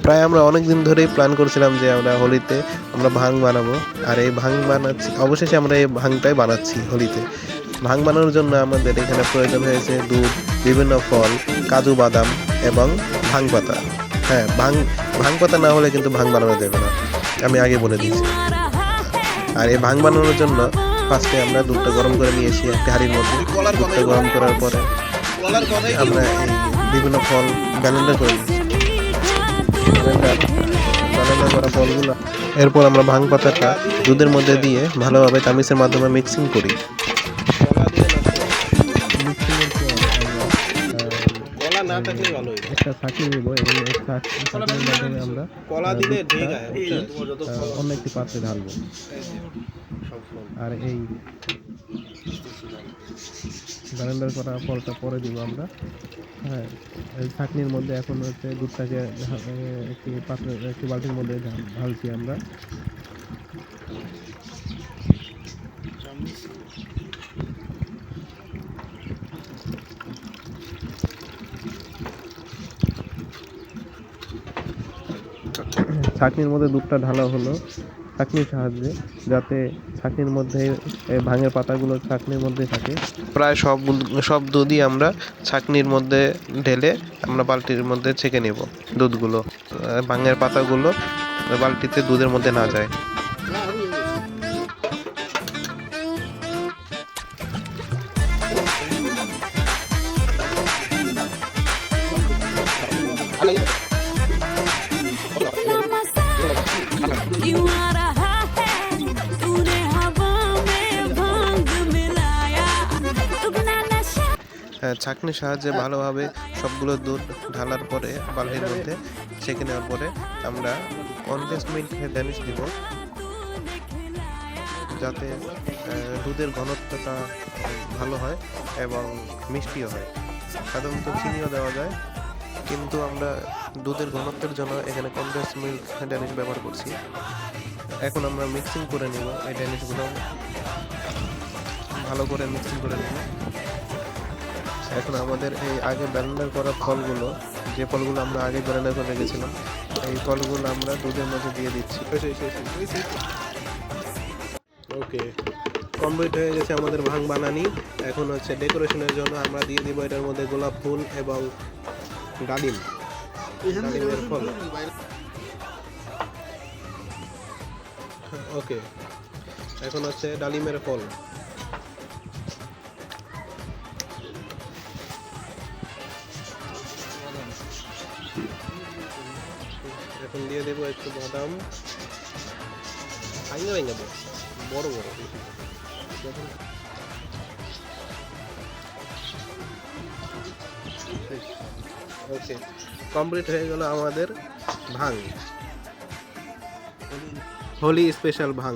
প্রায় আমরা অনেক দিন ধরেই প্ল্যান করছিলাম যে আমরা হোলিতে আমরা ভাং বানাবো, আর এই ভাং বানাচ্ছি, অবশেষে আমরা এই ভাংটাই বানাচ্ছি হোলিতে। ভাং বানানোর জন্য আমাদের এখানে প্রয়োজন হয়েছে দুধ, বিভিন্ন ফল, কাজু বাদাম এবং ভাং পাতা। হ্যাঁ, ভাং পাতা না হলে কিন্তু ভাং বানানো যাবে না, আমি আগে বলে দিয়েছি। আর এই ভাং বানানোর জন্য ফার্স্টে আমরা দুধটা গরম করে নিয়েছি একটা হাঁড়ির মধ্যে। দুধটা গরম করার পরে আমরা এই বিভিন্ন ফল ব্লেন্ডার করে নিয়েছি। ব্লেন্ডার করা ফলগুলো, এরপর আমরা ভাং পাতাটা দুধের মধ্যে দিয়ে ভালোভাবে তামিজের মাধ্যমে মিক্সিং করি। একটা ছাঁকনি নেব এবং এই ছাঁকনির মাধ্যমে আমরা অন্য একটি পাত্রে ঢালবো। আর এই ব্লেন্ডার করা ফলটা পরে দিব আমরা। হ্যাঁ, এই ছাঁকনির মধ্যে এখন হচ্ছে দুধটাকে একটি পাত্রে, একটি বালতির মধ্যে ঢালছি আমরা। ছাঁকনির মধ্যে দুধটা ঢালা হলো ছাঁকনির সাহায্যে, যাতে ছাঁকনির মধ্যে ভাঙের পাতাগুলো ছাঁকনির মধ্যে থাকে। প্রায় সব দুধই আমরা ছাঁকনির মধ্যে ঢেলে আমরা বালতির মধ্যে ছেঁকে নেব দুধগুলো, ভাঙের পাতাগুলো বালতিতে দুধের মধ্যে না যায়। ছাঁকনির সাহায্যে ভালোভাবে সবগুলো দুধ ঢালার পরে বালতির মধ্যে ছেঁকে নেওয়ার পরে আমরা কনডেন্স মিল্ক ড্যানিশ দিব, যাতে দুধের ঘনত্বটা ভালো হয় এবং মিষ্টিও হয়। সাধারণত চিনিও দেওয়া যায়, কিন্তু আমরা দুধের ঘনত্বের জন্য এখানে কনডেন্স মিল্ক ড্যানিশ ব্যবহার করছি। এখন আমরা মিক্সিং করে নেব, এই ড্যানিশগুলো ভালো করে মিক্সিং করে নেব। এখন আমাদের এই আগে ব্লেন্ডার করা ফলগুলো, যে ফলগুলো আমরা আগে ব্লেন্ডার করে রেখেছিলাম, এই ফলগুলো আমরা দুধের মধ্যে দিয়ে দিচ্ছি। ওকে, কমপ্লিট হয়ে গেছে আমাদের ভাং বানানি। এখন হচ্ছে ডেকোরেশনের জন্য আমরা দিয়ে দিব এটার মধ্যে গোলাপ ফুল এবং ডালিমের ফল। ওকে, এখন হচ্ছে ডালিমের ফল। এখন দিয়ে দেবো একটু বাদাম, বড় বড়। ওকে, কমপ্লিট হয়ে গেল আমাদের ভাং, হোলি স্পেশাল ভাং।